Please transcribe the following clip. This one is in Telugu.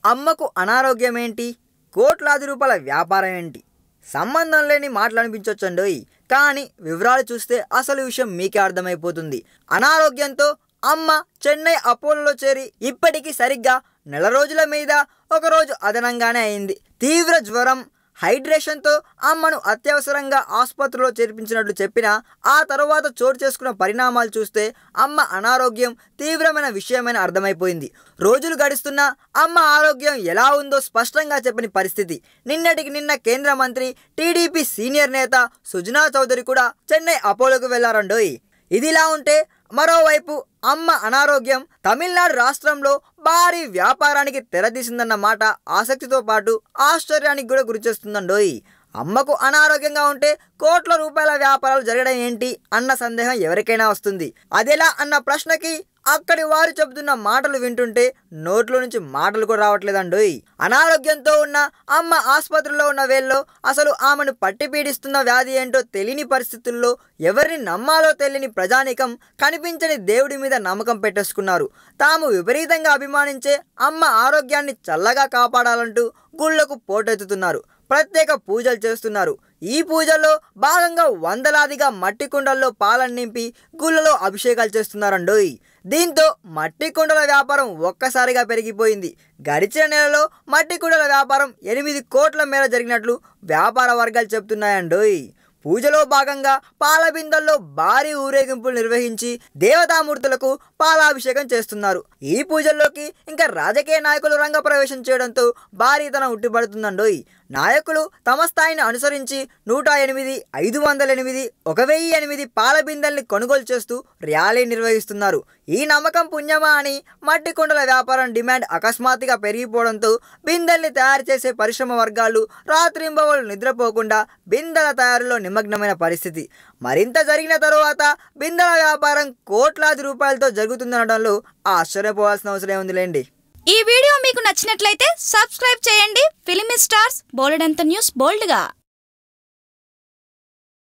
అమ్మకు అనారోగ్యం ఏంటి, కోట్లాది రూపాయల వ్యాపారం ఏంటి? సంబంధం లేని మాటలు అనిపించవచ్చండోయ్, కానీ వివరాలు చూస్తే అసలు విషయం మీకే అర్థమైపోతుంది. అనారోగ్యంతో అమ్మ చెన్నై అపోలోలో చేరి ఇప్పటికీ సరిగ్గా నెల రోజుల మీద ఒకరోజు అదనంగానే అయింది. తీవ్ర జ్వరం, హైడ్రేషన్తో అమ్మను అత్యవసరంగా ఆసుపత్రిలో చేర్పించినట్లు చెప్పినా ఆ తర్వాత చోటు చేసుకున్న పరిణామాలు చూస్తే అమ్మ అనారోగ్యం తీవ్రమైన విషయమని అర్థమైపోయింది. రోజులు గడుస్తున్నా అమ్మ ఆరోగ్యం ఎలా ఉందో స్పష్టంగా చెప్పని పరిస్థితి. నిన్నటికి నిన్న కేంద్ర మంత్రి, టీడీపీ సీనియర్ నేత సుజనా చౌదరి కూడా చెన్నై అపోలోకి వెళ్లారండోయ్. ఇదిలా ఉంటే మరోవైపు అమ్మ అనారోగ్యం తమిళనాడు రాష్ట్రంలో భారీ వ్యాపారానికి తెరదీసిందన్న మాట ఆసక్తితో పాటు ఆశ్చర్యానికి కూడా గురిచేస్తుందండోయ్. అమ్మకు అనారోగ్యంగా ఉంటే కోట్ల రూపాయల వ్యాపారాలు జరగడం ఏంటి అన్న సందేహం ఎవరికైనా వస్తుంది. అదెలా అన్న ప్రశ్నకి అక్కడి వారు చెబుతున్న మాటలు వింటుంటే నోట్లో నుంచి మాటలు కూడా రావట్లేదండోయ్. అనారోగ్యంతో ఉన్న అమ్మ ఆసుపత్రిలో ఉన్న వేళలో అసలు ఆమెను పట్టి పీడిస్తున్న వ్యాధి ఏంటో తెలియని పరిస్థితుల్లో ఎవరిని నమ్మాలో తెలియని ప్రజానీకం కనిపించని దేవుడి మీద నమ్మకం పెట్టేసుకున్నారు. తాము విపరీతంగా అభిమానించే అమ్మ ఆరోగ్యాన్ని చల్లగా కాపాడాలంటూ గుళ్లకు పోటెత్తుతున్నారు. ప్రత్యేక పూజలు చేస్తున్నారు. ఈ పూజల్లో భాగంగా వందలాదిగా మట్టి కుండల్లో పాలను నింపి గుళ్ళలో అభిషేకాలు చేస్తున్నారండోయ్. దీంతో మట్టి కుండల వ్యాపారం ఒక్కసారిగా పెరిగిపోయింది. గడిచిన నెలలో మట్టి కుండల వ్యాపారం 8 కోట్ల మేర జరిగినట్లు వ్యాపార వర్గాలు చెప్తున్నాయండోయ్. పూజలో భాగంగా పాల బిందెల్లో భారీ ఊరేగింపులు నిర్వహించి దేవతామూర్తులకు పాలాభిషేకం చేస్తున్నారు. ఈ పూజల్లోకి ఇంకా రాజకీయ నాయకులు రంగప్రవేశం చేయడంతో భారీతనం ఉట్టిపడుతుందండోయ్. నాయకులు తమ స్థాయిని అనుసరించి 108, 508, 1008 పాల బిందెల్ని కొనుగోలు చేస్తూ ర్యాలీ నిర్వహిస్తున్నారు. ఈ నమ్మకం పుణ్యమా అని మట్టి కుండల వ్యాపారం డిమాండ్ అకస్మాత్తుగా పెరిగిపోవడంతో బిందెల్ని తయారు చేసే పరిశ్రమ వర్గాలు రాత్రింబవళ్ళు నిద్రపోకుండా బిందెల తయారీలో నిమగ్నమైన పరిస్థితి. మరింత జరిగిన తరువాత బిందెల వ్యాపారం కోట్లాది రూపాయలతో జరుగుతుందనడంలో ఆశ్చర్యపోవాల్సిన అవసరం ఉందిలేండి. ఈ వీడియో మీకు నచ్చినట్లయితే సబ్స్క్రైబ్ చేయండి. ఫిలిమి స్టార్స్ బోలెడంత న్యూస్ బోల్డ్గా.